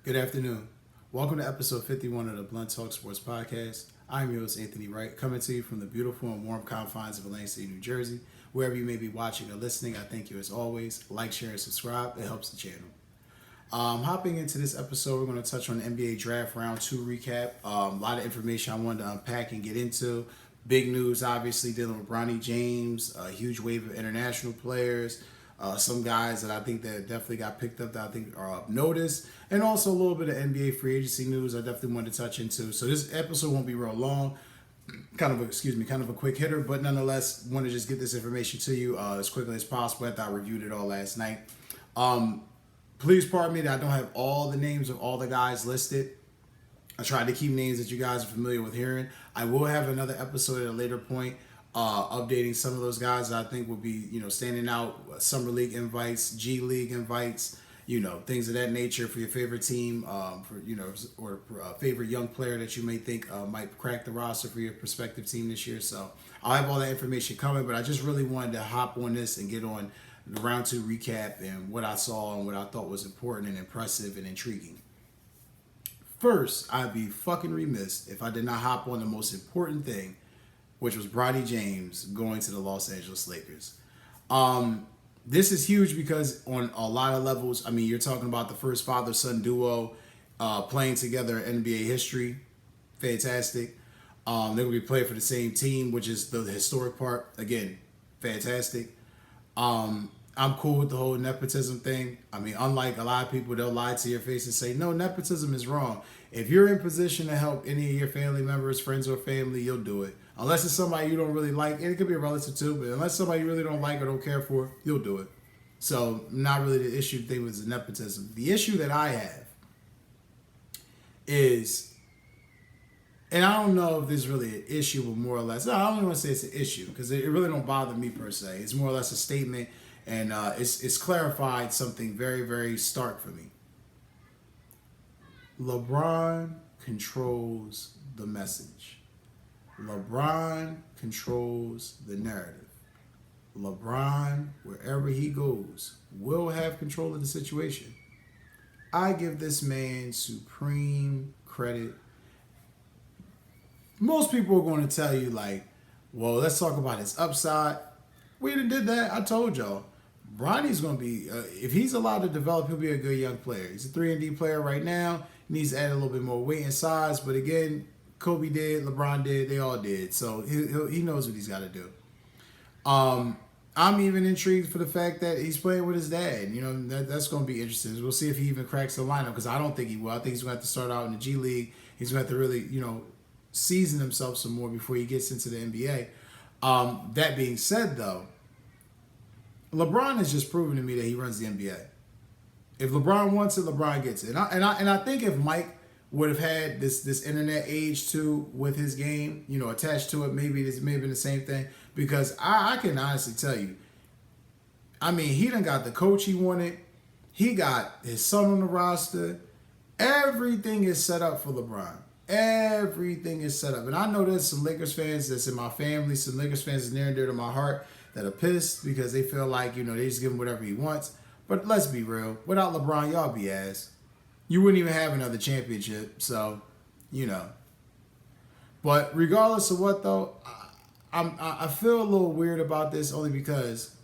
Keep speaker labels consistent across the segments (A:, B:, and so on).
A: Good afternoon. Welcome to episode 51 of the Blunt Talk Sports Podcast. I'm your host, Anthony Wright, coming to you from the beautiful and warm confines of Atlantic City, New Jersey. Wherever you may be watching or listening, I thank you as always. Like, share, and subscribe. It helps the channel. Hopping into this episode, we're going to touch on the NBA Draft Round 2 recap. A lot of information I wanted to unpack and get into. Big news, obviously, dealing with Bronny James, a huge wave of international players. Some guys that I think that definitely got picked up that I think are up notice, and also a little bit of NBA free agency news I definitely wanted to touch into. So this episode won't be real long, kind of a quick hitter, but nonetheless want to just get this information to you as quickly as possible after I reviewed it all last night. Please pardon me that I don't have all the names of all the guys listed. I tried to keep names that you guys are familiar with hearing. I will have another episode at a later point updating some of those guys that I think will be, standing out. Summer League invites, G League invites, things of that nature for your favorite team, or a favorite young player that you may think might crack the roster for your prospective team this year. So I'll have all that information coming, but I just really wanted to hop on this and get on the round 2 recap and what I saw and what I thought was important and impressive and intriguing. First, I'd be fucking remiss if I did not hop on the most important thing, which was Bronny James going to the Los Angeles Lakers. This is huge because on a lot of levels, you're talking about the first father-son duo playing together in NBA history. Fantastic. They're going to be playing for the same team, which is the historic part. Again, fantastic. I'm cool with the whole nepotism thing. Unlike a lot of people, they'll lie to your face and say, no, nepotism is wrong. If you're in position to help any of your family members, friends, or family, you'll do it. Unless it's somebody you don't really like, and it could be a relative too, but unless somebody you really don't like or don't care for, you'll do it. So, not really the issue thing with the nepotism. The issue that I have is, and I don't know if this is really an issue, but more or less, no, I don't even want to say it's an issue, because it really don't bother me per se. It's more or less a statement, and it's clarified something very, very stark for me. LeBron controls the message. LeBron controls the narrative. LeBron, wherever he goes, will have control of the situation. I give this man supreme credit. Most people are going to tell you, well, let's talk about his upside. We did that. I told y'all. Bronny's going to be, if he's allowed to develop, he'll be a good young player. He's a 3-and-D player right now. He needs to add a little bit more weight and size. But again, Kobe did, LeBron did, they all did. So he knows what he's got to do. I'm even intrigued for the fact that he's playing with his dad. That's going to be interesting. We'll see if he even cracks the lineup, because I don't think he will. I think he's going to have to start out in the G League. He's going to have to really, season himself some more before he gets into the NBA. That being said, though, LeBron has just proven to me that he runs the NBA. If LeBron wants it, LeBron gets it. And I think if Mike would have had this internet age too with his game, attached to it, maybe this may have been the same thing. Because I can honestly tell you, he done got the coach he wanted. He got his son on the roster. Everything is set up for LeBron. Everything is set up. And I know there's some Lakers fans that's in my family, some Lakers fans that's near and dear to my heart that are pissed because they feel like, they just give him whatever he wants. But let's be real. Without LeBron, y'all be ass. You wouldn't even have another championship. So, But regardless of what, though, I feel a little weird about this only because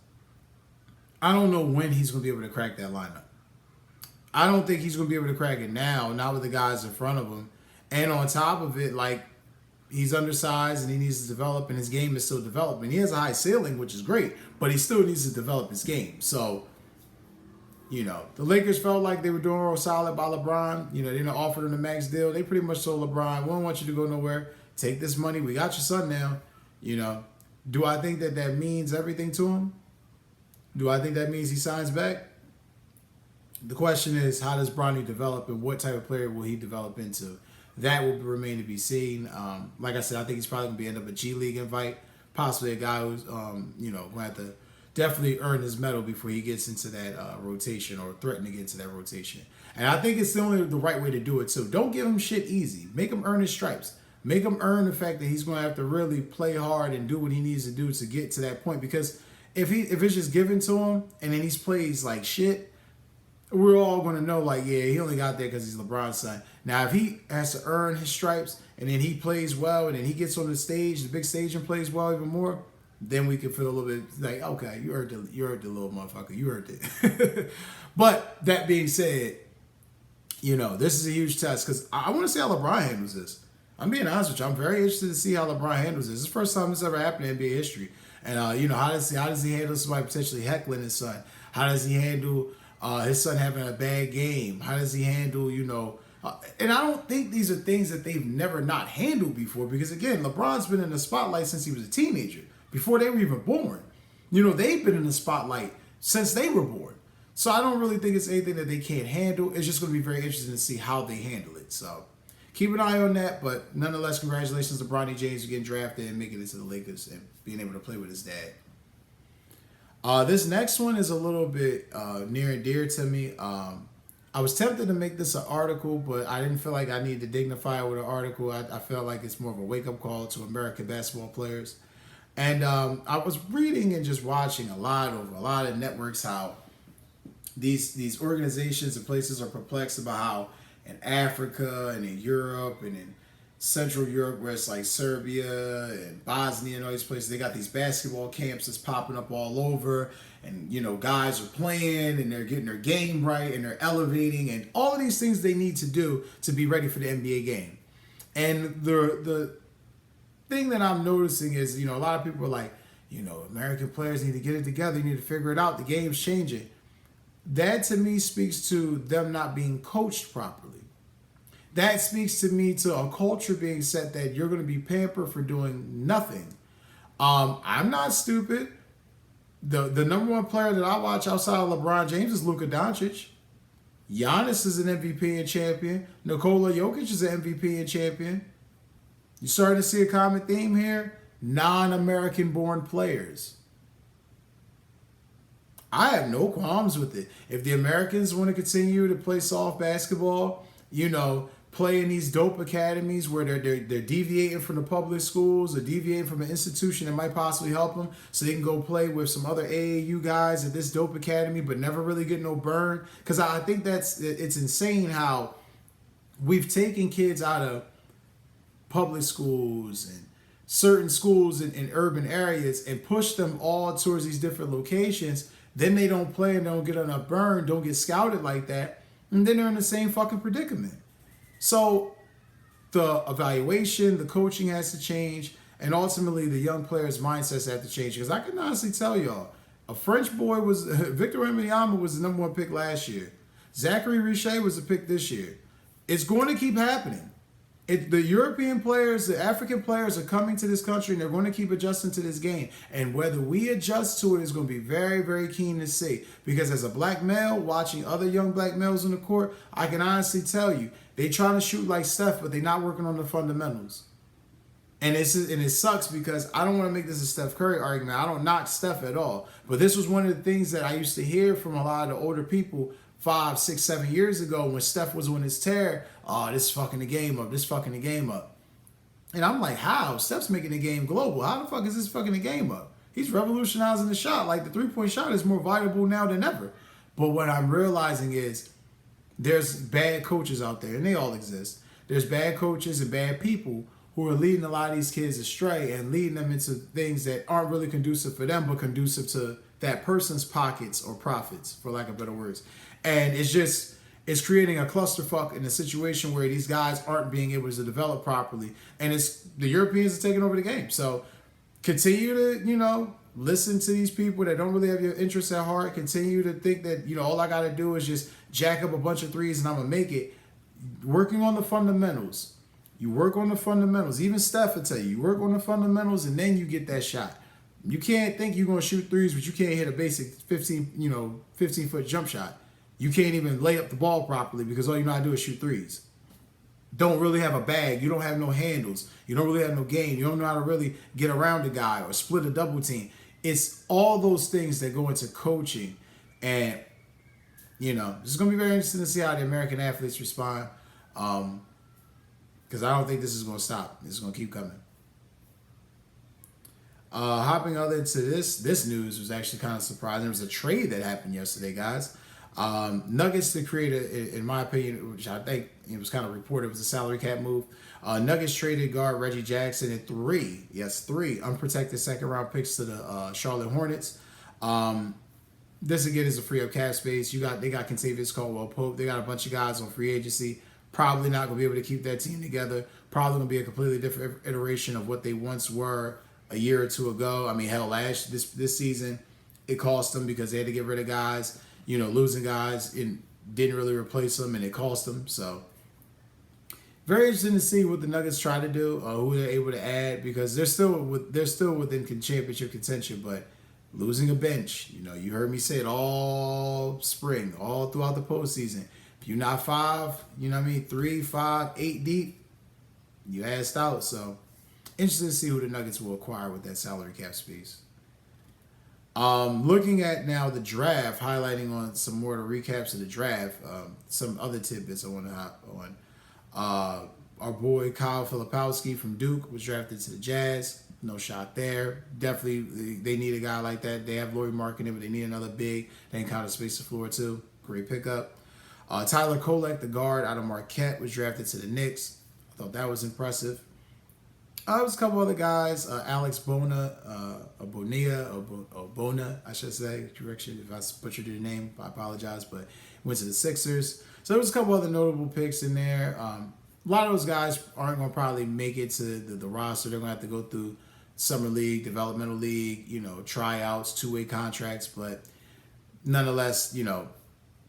A: I don't know when he's going to be able to crack that lineup. I don't think he's going to be able to crack it now, not with the guys in front of him. And on top of it, he's undersized and he needs to develop, and his game is still developing. He has a high ceiling, which is great, but he still needs to develop his game. So, the Lakers felt like they were doing real solid by LeBron. They didn't offer him the max deal. They pretty much told LeBron, we don't want you to go nowhere. Take this money. We got your son now. Do I think that means everything to him? Do I think that means he signs back? The question is, how does Bronny develop, and what type of player will he develop into? That will remain to be seen. Like I said, I think he's probably going to be end up a G League invite, possibly a guy who's, going to have to definitely earn his medal before he gets into that rotation, or threaten to get into that rotation. And I think it's the right way to do it too. Don't give him shit easy. Make him earn his stripes. Make him earn the fact that he's going to have to really play hard and do what he needs to do to get to that point. Because if it's just given to him and then he plays like shit, we're all going to know, like, yeah, he only got there because he's LeBron's son. Now, if he has to earn his stripes and then he plays well and then he gets on the stage, the big stage, and plays well even more, then we can feel a little bit like, okay, you heard the little motherfucker. You heard it. But that being said, this is a huge test because I want to see how LeBron handles this. I'm being honest with you. I'm very interested to see how LeBron handles this. It's the first time this ever happened in NBA history. And, how does he handle somebody potentially heckling his son? How does he handle his son having a bad game? How does he handle, and I don't think these are things that they've never not handled before because, again, LeBron's been in the spotlight since he was a teenager, before they were even born. They've been in the spotlight since they were born. So I don't really think it's anything that they can't handle. It's just going to be very interesting to see how they handle it. So keep an eye on that. But nonetheless, congratulations to Bronny James for getting drafted and making it to the Lakers and being able to play with his dad. This next one is a little bit near and dear to me. I was tempted to make this an article, but I didn't feel like I needed to dignify it with an article. I felt like it's more of a wake-up call to American basketball players. And I was reading and just watching a lot of networks how these organizations and places are perplexed about how in Africa and in Europe and in Central Europe, where it's like Serbia and Bosnia and all these places, they got these basketball camps that's popping up all over, and guys are playing and they're getting their game right and they're elevating and all of these things they need to do to be ready for the NBA game. And the thing that I'm noticing is, a lot of people are like, American players need to get it together, you need to figure it out, the game's changing. That to me speaks to them not being coached properly. That speaks to me to a culture being set that you're going to be pampered for doing nothing. I'm not stupid. The number one player that I watch outside of LeBron James is Luka Doncic. Giannis is an MVP and champion. Nikola Jokic is an MVP and champion. You're starting to see a common theme here. Non-American born players. I have no qualms with it. If the Americans want to continue to play soft basketball, play in these dope academies where they're deviating from the public schools or deviating from an institution that might possibly help them so they can go play with some other AAU guys at this dope academy but never really get no burn. Because I think it's insane how we've taken kids out of public schools and certain schools in urban areas and pushed them all towards these different locations. Then they don't play and don't get enough burn, don't get scouted like that, and then they're in the same fucking predicament. So the evaluation, the coaching has to change, and ultimately the young players' mindsets have to change. Because I can honestly tell y'all, a French boy Victor Wembanyama was the number one pick last year. Zachary Richey was the pick this year. It's going to keep happening. The European players, the African players are coming to this country and they're going to keep adjusting to this game. And whether we adjust to it is going to be very, very keen to see. Because as a black male, watching other young black males on the court, I can honestly tell you, they trying to shoot like Steph, but they're not working on the fundamentals. And it sucks because I don't want to make this a Steph Curry argument. I don't knock Steph at all. But this was one of the things that I used to hear from a lot of the older people 5, 6, 7 years ago when Steph was on his tear. Oh, this fucking the game up. This fucking the game up. And I'm like, how? Steph's making the game global. How the fuck is this fucking the game up? He's revolutionizing the shot. Like, the three-point shot is more valuable now than ever. But what I'm realizing is there's bad coaches out there, and they all exist. There's bad coaches and bad people who are leading a lot of these kids astray and leading them into things that aren't really conducive for them, but conducive to that person's pockets or profits, for lack of better words. And it's creating a clusterfuck in a situation where these guys aren't being able to develop properly. And the Europeans are taking over the game. So continue to, listen to these people that don't really have your interests at heart. Continue to think that, all I got to do is just jack up a bunch of threes and I'm going to make it. Working on the fundamentals. You work on the fundamentals. Even Steph will tell you work on the fundamentals and then you get that shot. You can't think you're going to shoot threes, but you can't hit a basic 15-foot jump shot. You can't even lay up the ball properly because all you know how to do is shoot threes. Don't really have a bag. You don't have no handles. You don't really have no game. You don't know how to really get around a guy or split a double team. It's all those things that go into coaching. And, it's going to be very interesting to see how the American athletes respond. Because I don't think this is going to stop. This is going to keep coming. Hopping other into this news was actually kind of surprising. There was a trade that happened yesterday, guys. Nuggets to create in my opinion, which I think it was kind of reported was a salary cap move. Nuggets traded guard Reggie Jackson and three unprotected second round picks to the Charlotte Hornets. This again is a free up cap space. They got Kentavious Caldwell Pope. They got a bunch of guys on free agency. Probably not going to be able to keep that team together. Probably going to be a completely different iteration of what they once were a year or two ago. I mean, hell, this season it cost them because they had to get rid of guys. Losing guys and didn't really replace them, and it cost them. So very interesting to see what the Nuggets try to do, who they're able to add, because they're still within championship contention, but losing a bench. You heard me say it all spring, all throughout the postseason. If you're not 3, 5, 8 deep, you asked out. So interesting to see who the Nuggets will acquire with that salary cap space. Looking at now the draft, highlighting on some more of the recaps of the draft, some other tidbits I want to hop on. Our boy Kyle Filipowski from Duke was drafted to the Jazz. No shot there. Definitely, they need a guy like that. They have Lauri Markkanen, but they need another big. They can kind of space the floor too. Great pickup. Tyler Kolek, the guard out of Marquette, was drafted to the Knicks. I thought that was impressive. There was a couple other guys. Alex Bona, I should say. Correction if I butchered your name, I apologize. But went to the Sixers. So there was a couple other notable picks in there. A lot of those guys aren't going to probably make it to the roster. They're going to have to go through summer league, developmental league, tryouts, two-way contracts. But nonetheless,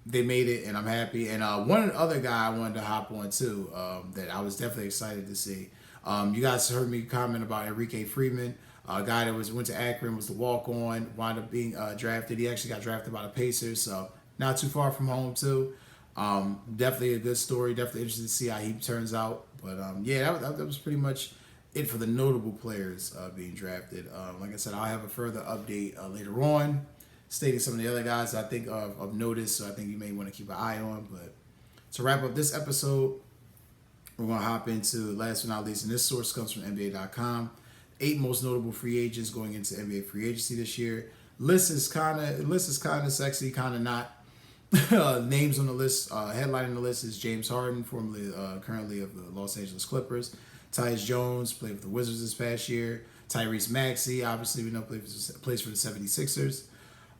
A: they made it, and I'm happy. And one other guy I wanted to hop on too that I was definitely excited to see. You guys heard me comment about Enrique Freeman, a guy that went to Akron, was the walk-on, wound up being drafted. He actually got drafted by the Pacers, so not too far from home too. Definitely a good story. Definitely interested to see how he turns out. But that was pretty much it for the notable players being drafted. Like I said, I'll have a further update later on, stating some of the other guys that I think of notice, so I think you may want to keep an eye on. But to wrap up this episode, we're going to hop into, last but not least, and this source comes from NBA.com. 8 most notable free agents going into NBA free agency this year. List is kind of sexy, kind of not. Names on the list, headlining the list is James Harden, currently of the Los Angeles Clippers. Tyus Jones played with the Wizards this past year. Tyrese Maxey, obviously we know plays for the 76ers.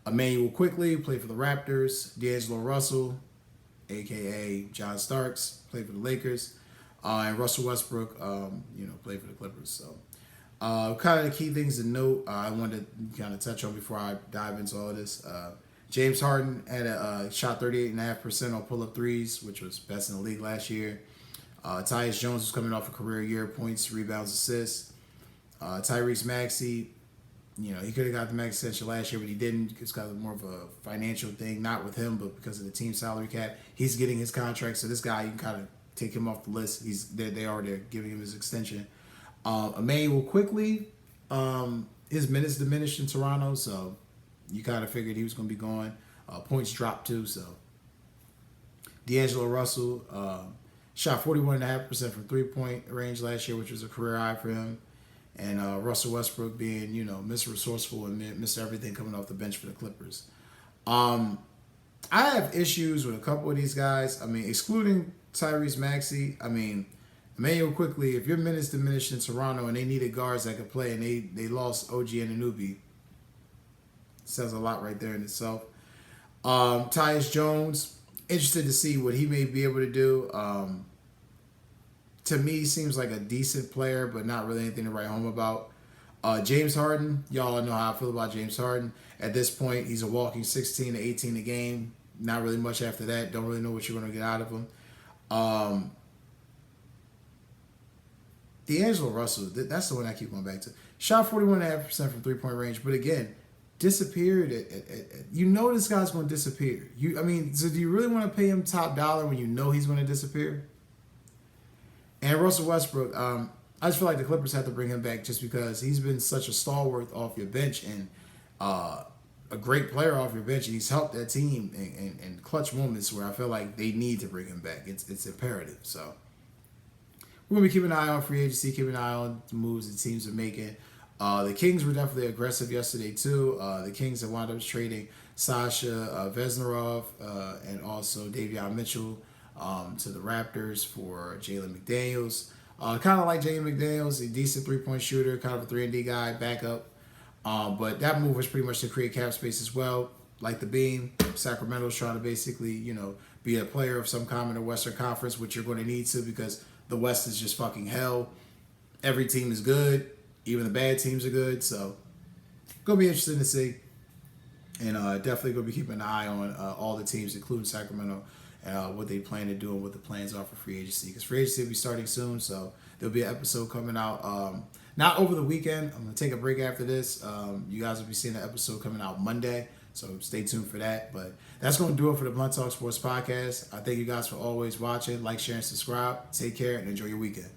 A: Emmanuel Quickley played for the Raptors. D'Angelo Russell, a.k.a. John Starks, played for the Lakers. And Russell Westbrook, played for the Clippers. So, kind of the key things to note, I wanted to kind of touch on before I dive into all of this. James Harden had shot 38.5% on pull-up threes, which was best in the league last year. Tyus Jones was coming off a career year, points, rebounds, assists. Tyrese Maxey, he could have got the max extension last year, but he didn't. It's kind of more of a financial thing, not with him, but because of the team salary cap. He's getting his contract, so this guy, you can kind of take him off the list. They already giving him his extension. Emmanuel Quickley, his minutes diminished in Toronto, so you kind of figured he was going to be gone. Points dropped too, so. D'Angelo Russell shot 41.5% from three-point range last year, which was a career high for him. And Russell Westbrook being, Mr. Resourceful and Mr. Everything coming off the bench for the Clippers. I have issues with a couple of these guys. I mean, excluding Tyrese Maxey, Emmanuel Quickley, if your minutes diminished in Toronto and they needed guards that could play and they lost OG Anunoby, says a lot right there in itself. Tyus Jones, interested to see what he may be able to do. To me, seems like a decent player, but not really anything to write home about. James Harden, y'all know how I feel about James Harden. At this point, he's a walking 16 to 18 a game. Not really much after that. Don't really know what you're going to get out of him. D'Angelo Russell, that's the one I keep going back to. Shot 41.5% from three-point range, but again, disappeared. This guy's going to disappear. So do you really want to pay him top dollar when you know he's going to disappear? And Russell Westbrook, I just feel like the Clippers have to bring him back just because he's been such a stalwart off your bench and a great player off your bench, and he's helped that team in clutch moments where I feel like they need to bring him back. It's imperative. So we're going to be keeping an eye on free agency, keeping an eye on the moves the teams are making. The Kings were definitely aggressive yesterday too. The Kings have wound up trading Sasha Vesnerov and also Davion Mitchell to the Raptors for Jalen McDaniels. Kind of like Jalen McDaniels, a decent 3-point shooter, kind of a 3-and-D guy, backup. But that move was pretty much to create cap space as well. Like the Beam, Sacramento's trying to basically, be a player of some kind in the Western Conference, which you're going to need to because the West is just fucking hell. Every team is good. Even the bad teams are good. So, going to be interesting to see. And definitely going to be keeping an eye on all the teams, including Sacramento, and what they plan to do and what the plans are for free agency. Because free agency will be starting soon, so there'll be an episode coming out. Not over the weekend. I'm going to take a break after this. You guys will be seeing an episode coming out Monday, so stay tuned for that. But that's going to do it for the Blunt Talk Sports Podcast. I thank you guys for always watching. Like, share, and subscribe. Take care, and enjoy your weekend.